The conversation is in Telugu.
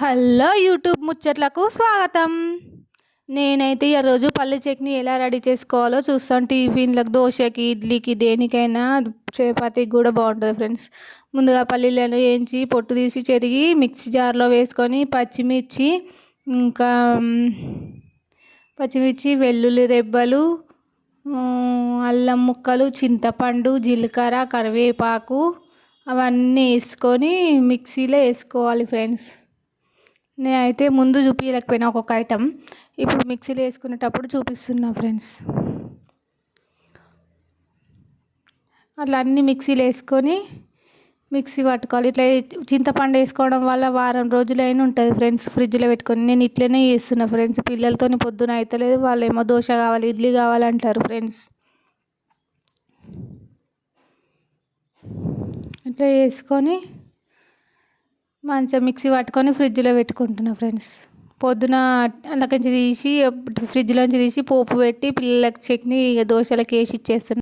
హలో యూట్యూబ్ ముచ్చట్లకు స్వాగతం. నేనైతే ఈరోజు పల్లి చట్నీ ఎలా రెడీ చేసుకోవాలో చూస్తాను. టిఫిన్లకు, దోశకి, ఇడ్లీకి, దేనికైనా చపాతీకి కూడా బాగుంటుంది ఫ్రెండ్స్. ముందుగా పల్లీలను వేయించి పొట్టు తీసి చెరిగి మిక్సీ జార్లో వేసుకొని ఇంకా పచ్చిమిర్చి, వెల్లుల్లి రెబ్బలు, అల్లం ముక్కలు, చింతపండు, జీలకర్ర, కరివేపాకు అవన్నీ వేసుకొని మిక్సీలో వేసుకోవాలి ఫ్రెండ్స్. నేనైతే ముందు చూపించలేకపోయినా ఒక్కొక్క ఐటెం, ఇప్పుడు మిక్సీలో వేసుకునేటప్పుడు చూపిస్తున్నా ఫ్రెండ్స్. అట్లా అన్నీ మిక్సీలో వేసుకొని మిక్సీ పట్టుకోవాలి. ఇట్లా చింతపండు వేసుకోవడం వల్ల వారం రోజులైనా ఉంటుంది ఫ్రెండ్స్ ఫ్రిడ్జ్లో పెట్టుకొని. నేను ఇట్లనే చేస్తున్నా ఫ్రెండ్స్. పిల్లలతో పొద్దున అవుతలేదు, వాళ్ళు ఏమో దోశ కావాలి, ఇడ్లీ కావాలంటారు ఫ్రెండ్స్. ఇట్లా వేసుకొని మంచిగా మిక్సీ పట్టుకొని ఫ్రిడ్జ్లో పెట్టుకుంటున్నా ఫ్రెండ్స్. పొద్దున అందులోంచి తీసి ఫ్రిడ్జ్లోంచి తీసి పోపు పెట్టి పిల్లలకి చట్నీ దోశలకు వేసి ఇచ్చేస్తున్నా.